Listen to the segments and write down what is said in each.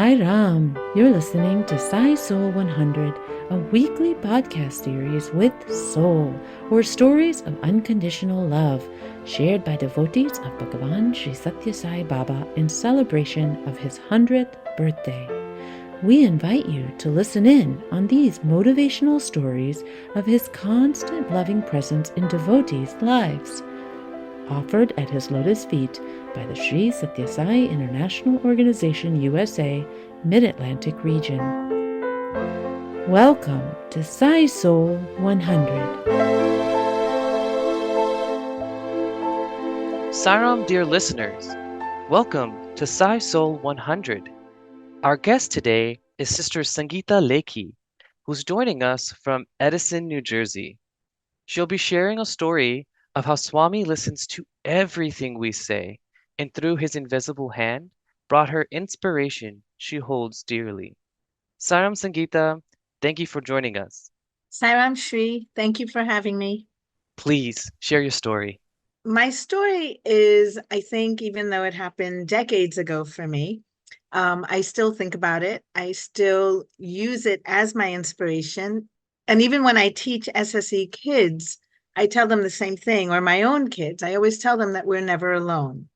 Sairam. You're listening to Sai SOUL 100, a weekly podcast series with soul, or stories of unconditional love, shared by devotees of Bhagavan Sri Sathya Sai Baba in celebration of his 100th birthday. We invite you to listen in on these motivational stories of his constant loving presence in devotees' lives. Offered at his lotus feet by the Sri Sathya Sai International Organization USA, Mid-Atlantic region. Welcome to Sai SOUL 100. Sairam, dear listeners, welcome to Sai SOUL 100. Our guest today is Sister Sangeeta Lekhi, who's joining us from Edison, New Jersey. She'll be sharing a story of how Swami listens to everything we say and through his invisible hand brought her inspiration she holds dearly. Sairam Sangeeta, thank you for joining us. Sairam Shri, thank you for having me. Please share your story. My story is, I think, even though it happened decades ago for me, I still think about it. I still use it as my inspiration. And even when I teach SSE kids, I tell them the same thing, or my own kids. I always tell them that we're never alone.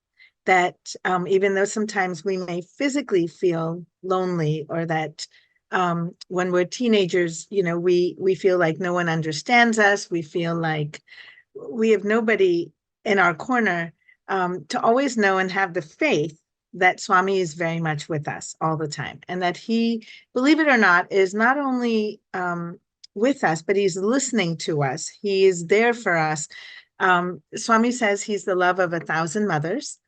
That even though sometimes we may physically feel lonely, or that when we're teenagers, we feel like no one understands us. We feel like we have nobody in our corner, to always know and have the faith that Swami is very much with us all the time. And that he, believe it or not, is not only with us, but he's listening to us. He is there for us. Swami says he's the love of 1,000 mothers.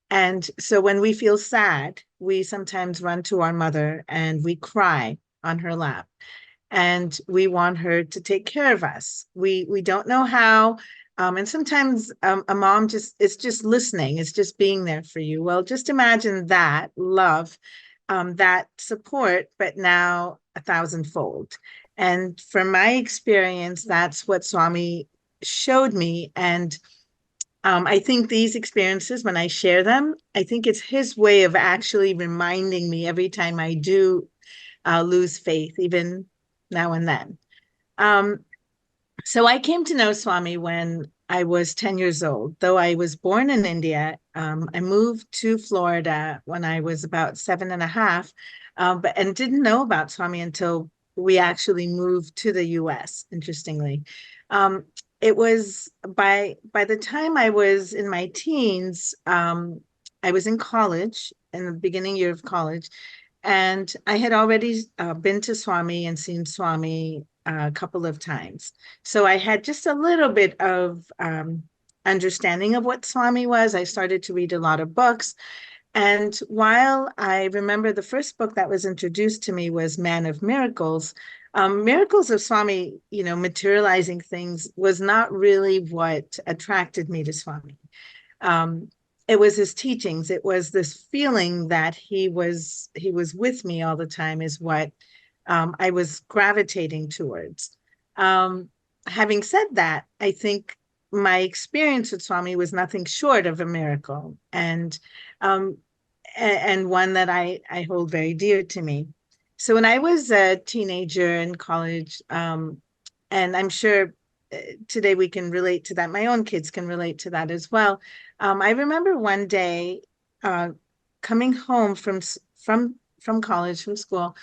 And so when we feel sad, we sometimes run to our mother and we cry on her lap. And we want her to take care of us. We don't know how. And sometimes a mom is just listening. It's just being there for you. Well, just imagine that love, that support, but now 1,000-fold. And from my experience, that's what Swami showed me. And I think these experiences, when I share them, I think it's his way of actually reminding me every time I do lose faith, even now and then. So I came to know Swami when I was 10 years old. Though I was born in India, I moved to Florida when I was about 7.5, and didn't know about Swami until we actually moved to the US, interestingly. It was by the time I was in my teens, I was in college, in the beginning year of college, and I had already been to Swami and seen Swami a couple of times. So I had just a little bit of understanding of what Swami was. I started to read a lot of books. And while I remember the first book that was introduced to me was Man of Miracles, Miracles of Swami, materializing things was not really what attracted me to Swami. It was his teachings. It was this feeling that he was with me all the time is what I was gravitating towards. Having said that, I think my experience with Swami was nothing short of a miracle, and one that I hold very dear to me. So when I was a teenager in college, and I'm sure today we can relate to that. My own kids can relate to that as well. I remember one day coming home from college, from school,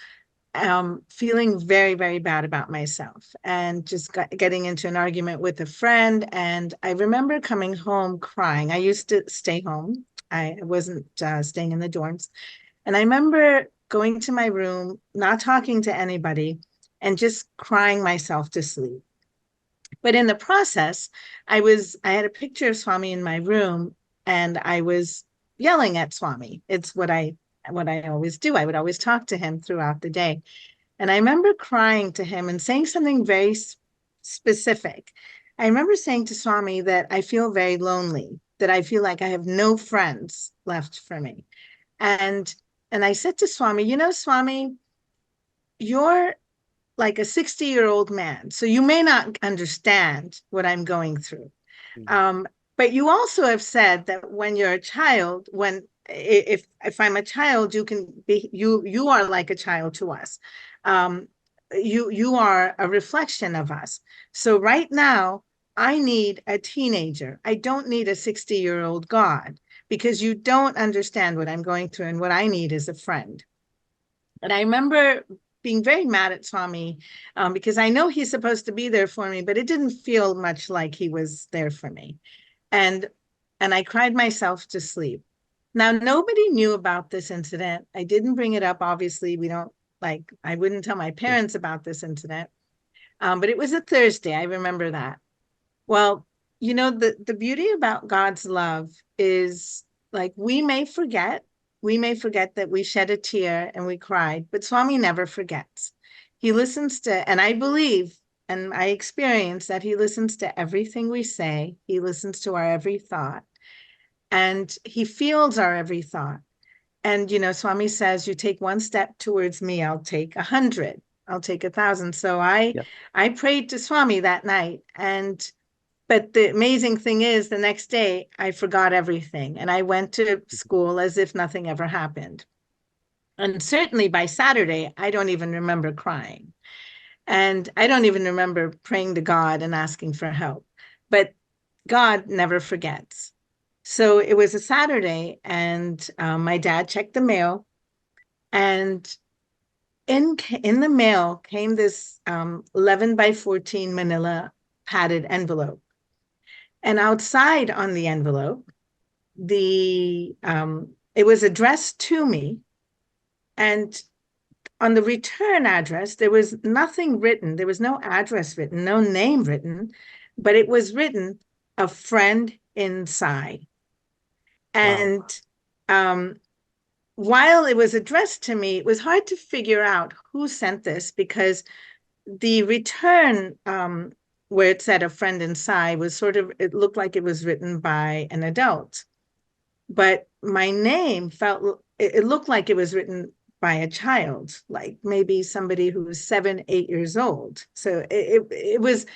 feeling very, very bad about myself, and just getting into an argument with a friend. And I remember coming home crying. I used to stay home. I wasn't staying in the dorms. And I remember going to my room, not talking to anybody, and just crying myself to sleep. But in the process, I had a picture of Swami in my room, and I was yelling at Swami. It's what I always do. I would always talk to him throughout the day. And I remember crying to him and saying something very specific. I remember saying to Swami that I feel very lonely, that I feel like I have no friends left for me. And I said to Swami, Swami, you're like a 60-year-old man, so you may not understand what I'm going through. But you also have said that when you're a child, if I'm a child, you can be, you are like a child to us. You are a reflection of us. So right now, I need a teenager. I don't need a 60-year-old God, because you don't understand what I'm going through, and what I need is a friend. And I remember being very mad at Swami, because I know he's supposed to be there for me, but it didn't feel much like he was there for me. And I cried myself to sleep. Now, nobody knew about this incident. I didn't bring it up. Obviously, we don't, like, I wouldn't tell my Yeah. parents about this incident. But it was a Thursday. I remember that. Well, the beauty about God's love is, like, we may forget that we shed a tear and we cried, but Swami never forgets. He listens to, and I believe and I experience that he listens to everything we say. He listens to our every thought, and he feels our every thought. And, Swami says, you take one step towards me, I'll take 100, I'll take 1,000. So Yeah. I prayed to Swami that night, but the amazing thing is, the next day I forgot everything and I went to school as if nothing ever happened. And certainly by Saturday, I don't even remember crying. And I don't even remember praying to God and asking for help. But God never forgets. So it was a Saturday, and my dad checked the mail, and in the mail came this 11 by 14 manila padded envelope. And outside on the envelope, it was addressed to me, and on the return address, there was nothing written. There was no address written, no name written, but it was written, a friend inside. Wow. And while it was addressed to me, it was hard to figure out who sent this, because the return, where it said a friend inside, was sort of, it looked like it was written by an adult. But my name it looked like it was written by a child, like maybe somebody who was 7, 8 years old. So it was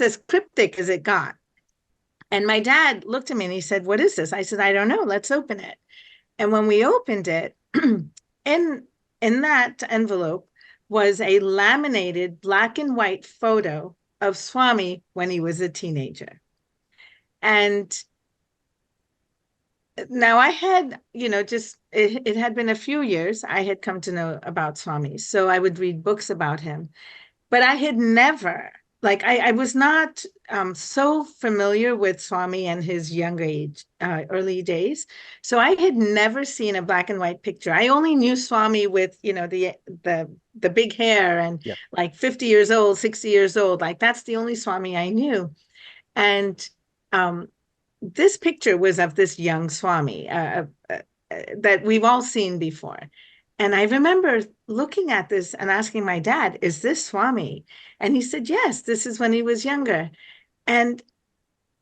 as cryptic as it got. And my dad looked at me and he said, "What is this?" I said, "I don't know. Let's open it." And when we opened it, in that envelope was a laminated black and white photo of Swami when he was a teenager. And now I had, just it had been a few years I had come to know about Swami. So I would read books about him, but I had never, like, I was not so familiar with Swami and his younger age, early days. So I had never seen a black and white picture. I only knew Swami with, the big hair and Yeah. like 50 years old, 60 years old. Like, that's the only Swami I knew. And um, this picture was of this young Swami, that we've all seen before. And I remember looking at this and asking my dad, "Is this Swami?" And he said, "Yes, this is when he was younger." And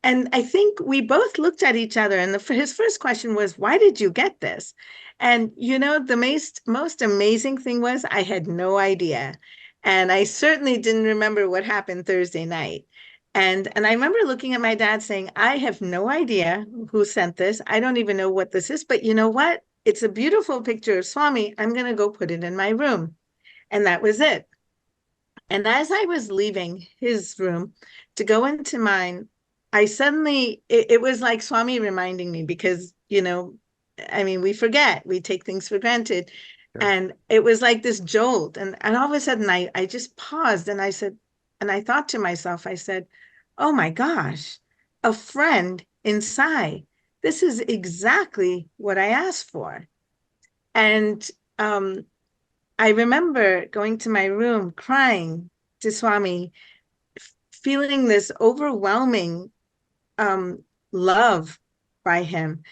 I think we both looked at each other, and his first question was, "Why did you get this?" And the most amazing thing was, I had no idea, and I certainly didn't remember what happened Thursday night. And I remember looking at my dad saying, "I have no idea who sent this. I don't even know what this is, but you know what? It's a beautiful picture of Swami. I'm going to go put it in my room." And that was it. And as I was leaving his room to go into mine, I suddenly, it was like Swami reminding me, because, I mean, we forget, we take things for granted. Sure. And it was like this jolt. And all of a sudden, I just paused and I said, and I thought to myself, I said, "Oh my gosh, a friend inside. This is exactly what I asked for." And I remember going to my room, crying to Swami, feeling this overwhelming um, love by him,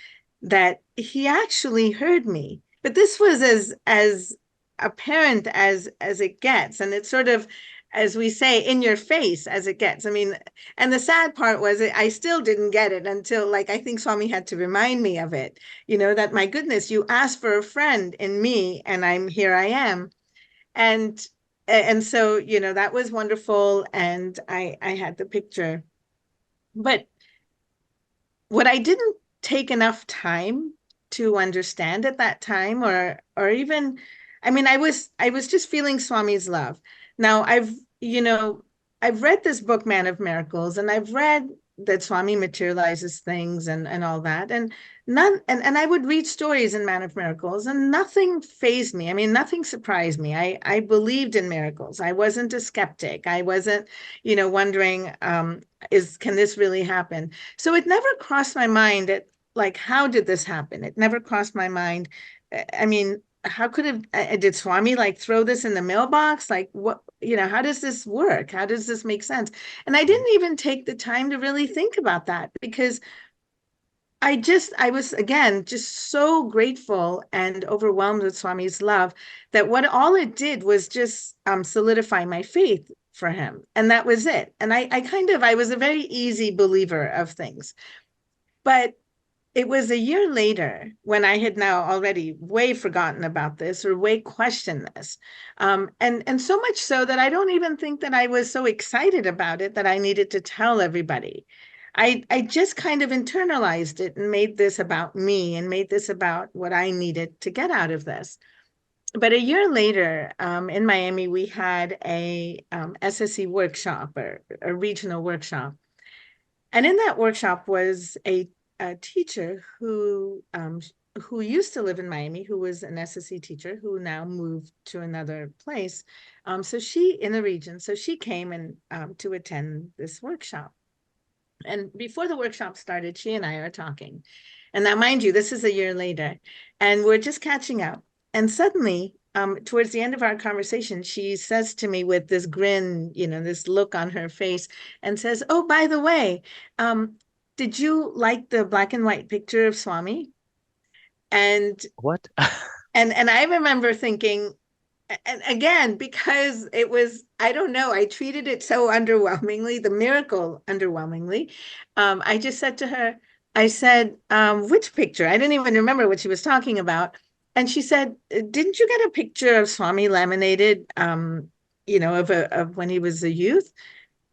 that he actually heard me. But this was as apparent as it gets, and it's sort of, as we say, in your face as it gets. I mean, and the sad part was, I still didn't get it until, like, I think Swami had to remind me of it. That, my goodness, you asked for a friend in me, and here I am. And so, that was wonderful, and I had the picture. But what I didn't take enough time to understand at that time, or even, I mean, I was just feeling Swami's love. Now I've read this book, Man of Miracles, and I've read that Swami materializes things and all that. And I would read stories in Man of Miracles, and nothing fazed me. I mean, nothing surprised me. I believed in miracles. I wasn't a skeptic. I wasn't, wondering, can this really happen? So it never crossed my mind that, like, how did this happen? It never crossed my mind. I mean, how could have, did Swami like throw this in the mailbox? Like, what, how does this work? How does this make sense? And I didn't even take the time to really think about that, because I was, again, just so grateful and overwhelmed with Swami's love, that what all it did was just solidify my faith for him. And that was it. And I was a very easy believer of things. But it was a year later, when I had now already way forgotten about this, or way questioned this. And so much so that I don't even think that I was so excited about it that I needed to tell everybody. I just kind of internalized it and made this about me, and made this about what I needed to get out of this. But a year later, in Miami, we had a SSE workshop, or a regional workshop. And in that workshop was a teacher who used to live in Miami, who was an SSE teacher, who now moved to another place. So she, in the region, so she came and to attend this workshop. And before the workshop started, she and I are talking. And now, mind you, this is a year later, and we're just catching up. And suddenly, towards the end of our conversation, she says to me with this grin, this look on her face, and says, "Oh, by the way, did you like the black and white picture of Swami?" And What? and I remember thinking, and again, because it was, I don't know, I treated it so underwhelmingly, the miracle underwhelmingly. I just said to her, I said, which picture? I didn't even remember what she was talking about. And she said, "Didn't you get a picture of Swami laminated, of when he was a youth?"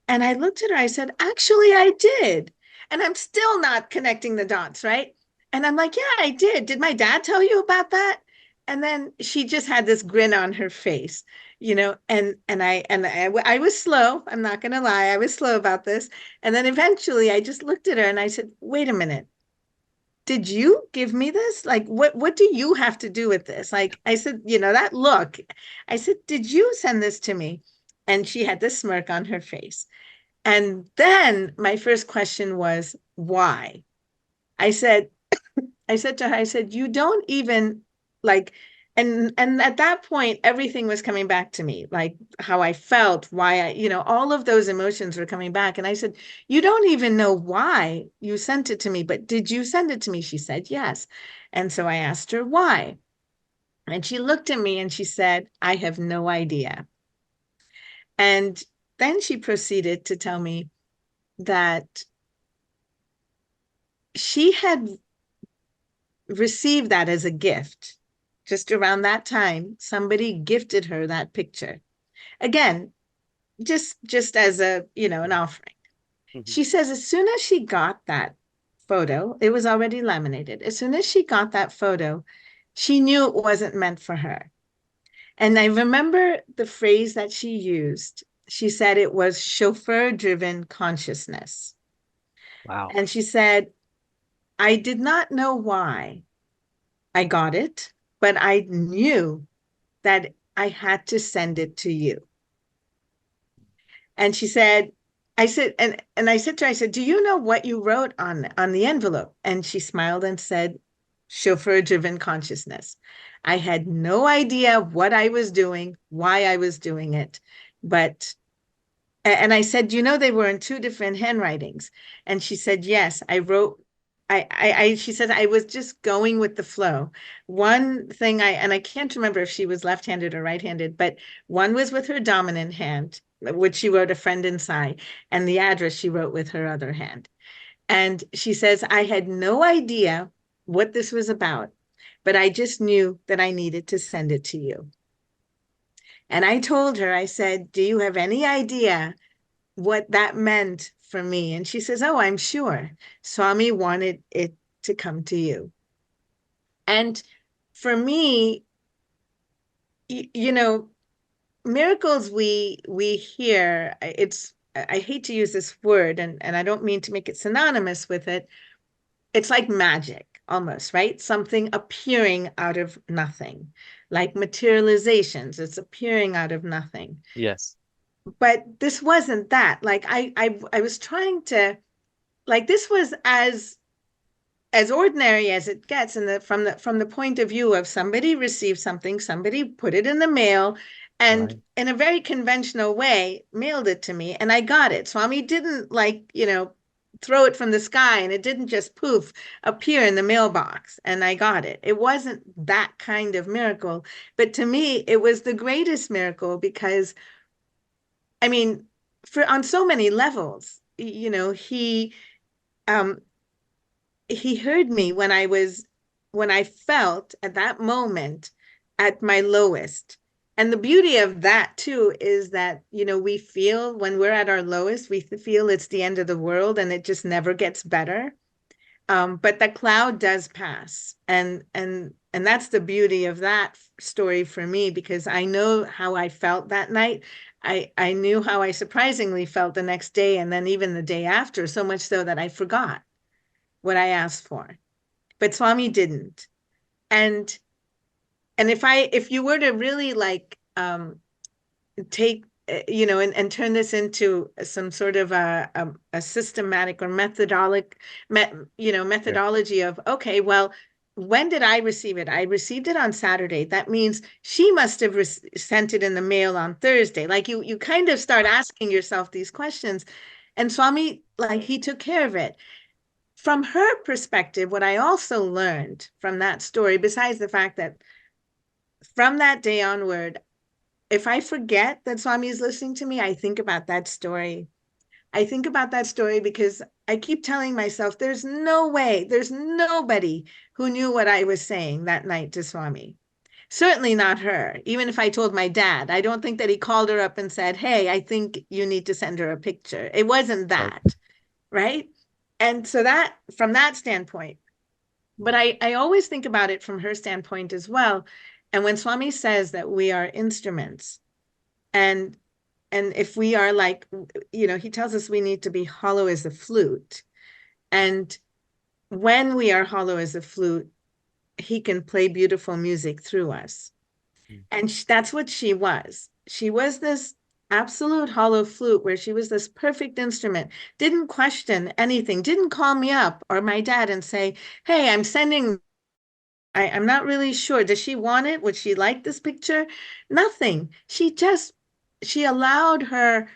And I looked at her, I said, "Actually, I did." And I'm still not connecting the dots, right? And I'm like, "Yeah, I did. Did my dad tell you about that?" And then she just had this grin on her face, and I was slow. I'm not going to lie. I was slow about this. And then eventually I just looked at her and I said, "Wait a minute. Did you give me this? Like, what do you have to do with this?" Like, I said, that look, I said, "Did you send this to me?" And she had this smirk on her face. And then my first question was, "Why?" I said, I said to her, I said, "You don't even like," and at that point, everything was coming back to me, like how I felt, why all of those emotions were coming back. And I said, "You don't even know why you sent it to me, but did you send it to me?" She said, "Yes." And so I asked her why. And she looked at me and she said, "I have no idea." And then she proceeded to tell me that she had received that as a gift. Just around that time, somebody gifted her that picture. Again, just as an offering. Mhm. She says as soon as she got that photo, it was already laminated. As soon as she got that photo, she knew it wasn't meant for her. And I remember the phrase that she used. She said it was chauffeur-driven consciousness. Wow. And she said, "I did not know why I got it, but I knew that I had to send it to you." And she said, I said, and I said to her, I said, "Do you know what you wrote on the envelope?" And she smiled and said, "Chauffeur-driven consciousness." I had no idea what I was doing, why I was doing it, but and I said, "You know, they were in two different handwritings." And she said, "Yes, I wrote." She said, "I was just going with the flow. One thing and I can't remember if she was left-handed or right-handed, but one was with her dominant hand, which she wrote a friend inside, and the address she wrote with her other hand." And she says, "I had no idea what this was about, but I just knew that I needed to send it to you." And I told her, I said, "Do you have any idea what that meant for me?" And she says, "Oh, I'm sure. Swami wanted it to come to you." And for me, you know, miracles we hear, I hate to use this word, and I don't mean to make it synonymous with it. It's like magic almost, right? Something appearing out of nothing, like materializations. It's appearing out of nothing. Yes. But this wasn't that. Like I was trying to, like, this was as ordinary as it gets, in the from the point of view of somebody received something, somebody put it in the mail, and Right. in a very conventional way mailed it to me, and I got it. Swami didn't, like, throw it from the sky, and it didn't just poof appear in the mailbox and I got it. It wasn't that kind of miracle, but to me it was the greatest miracle, because I mean, for on so many levels, um he heard me when I felt at that moment at my lowest. And the beauty of that too is that, we feel when we're at our lowest, we feel it's the end of the world and it just never gets better. But the cloud does pass. And that's the beauty of that story for me, because I know how I felt that night. I knew how I surprisingly felt the next day, and then even the day after, so much so that I forgot what I asked for. But Swami didn't. And if you were to really, like, take and turn this into some sort of a systematic or Sure. methodology of, okay, well, when did I receive it? I received it on Saturday. That means she must have sent it in the mail on Thursday. Like, you kind of start asking yourself these questions, and Swami, like, he took care of it. From her perspective, what I also learned from that story, besides the fact that from that day onward, if I forget that Swami is listening to me, I think about that story. I think about that story because I keep telling myself, there's no way, there's nobody who knew what I was saying that night to Swami. Certainly not her. Even if I told my dad, I don't think that he called her up and said, hey, I think you need to send her a picture. It wasn't Right. that, right? And so that, from that standpoint, but I always think about it from her standpoint as well. And when Swami says that we are instruments, and if we are, like, he tells us we need to be hollow as a flute. And when we are hollow as a flute, he can play beautiful music through us. Mm. And that's what she was. She was this absolute hollow flute, where she was this perfect instrument, didn't question anything, didn't call me up or my dad and say, hey, I'm sending, I'm not really sure. Does she want it? Would she like this picture? Nothing. She allowed her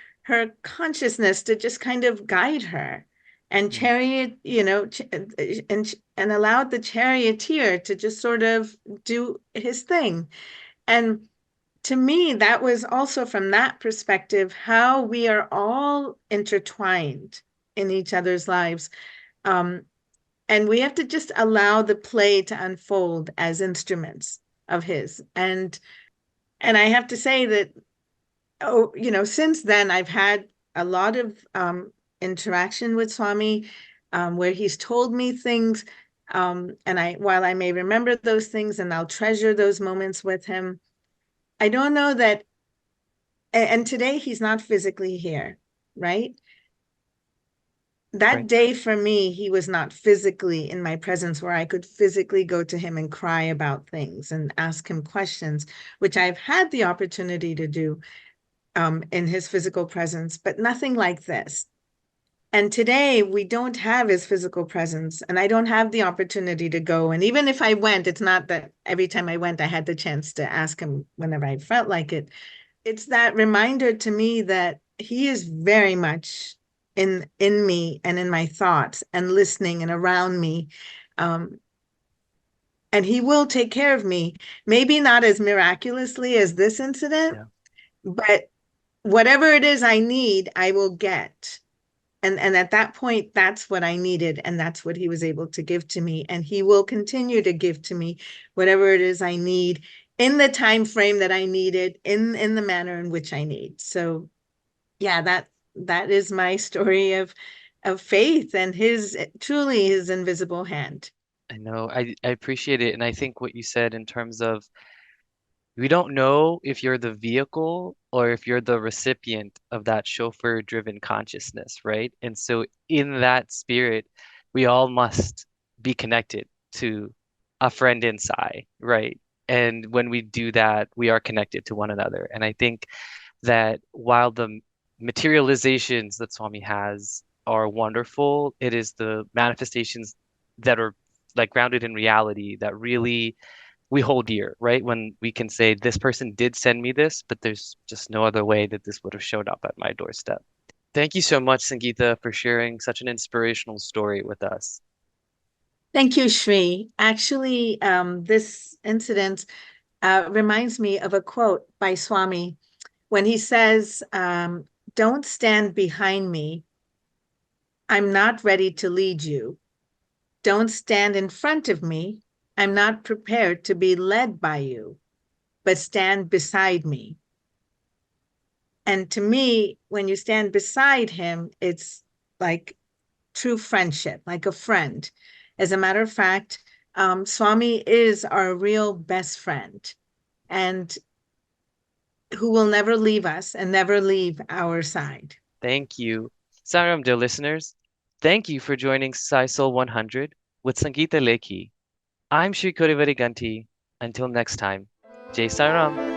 consciousness to just kind of guide her, and Mm. chariot, and allowed the charioteer to just sort of do his thing. And to me, that was also, from that perspective, how we are all intertwined in each other's lives. Um, and we have to just allow the play to unfold as instruments of his. And I have to say that, since then I've had a lot of interaction with Swami, where he's told me things, and while I may remember those things and I'll treasure those moments with him, I don't know that. And today he's not physically here, right? That Right. day for me, he was not physically in my presence, where I could physically go to him and cry about things and ask him questions, which I've had the opportunity to do in his physical presence, but nothing like this. And today we don't have his physical presence, and I don't have the opportunity to go. And even if I went, it's not that every time I went, I had the chance to ask him whenever I felt like it. It's that reminder to me that he is very much in me and in my thoughts and listening and around me. Um, and he will take care of me, maybe not as miraculously as this incident, Yeah. but whatever it is I need, I will get. And at that point, that's what I needed, and that's what he was able to give to me. And he will continue to give to me whatever it is I need, in the time frame that I needed, in the manner in which I need. So yeah, that is my story of faith and his, truly his invisible hand. I know. I appreciate it. And I think what you said in terms of we don't know if you're the vehicle or if you're the recipient of that chauffeur-driven consciousness, right? And so in that spirit, we all must be connected to a friend inside, right? And when we do that, we are connected to one another. And I think that while the materializations that Swami has are wonderful, it is the manifestations that are like grounded in reality that really we hold dear, right? When we can say, this person did send me this, but there's just no other way that this would have showed up at my doorstep. Thank you so much, Sangeeta, for sharing such an inspirational story with us. Thank you, Shri. Actually, this incident reminds me of a quote by Swami when he says, don't stand behind me. I'm not ready to lead you. Don't stand in front of me. I'm not prepared to be led by you, but stand beside me. And to me, when you stand beside him, it's like true friendship, like a friend. As a matter of fact, Swami is our real best friend and who will never leave us and never leave our side. Thank you. Sairam, dear listeners, thank you for joining Sai SOUL 100 with Sangeeta Lekhi. I'm Shri Kurivariganti. Until next time, Jai Sairam.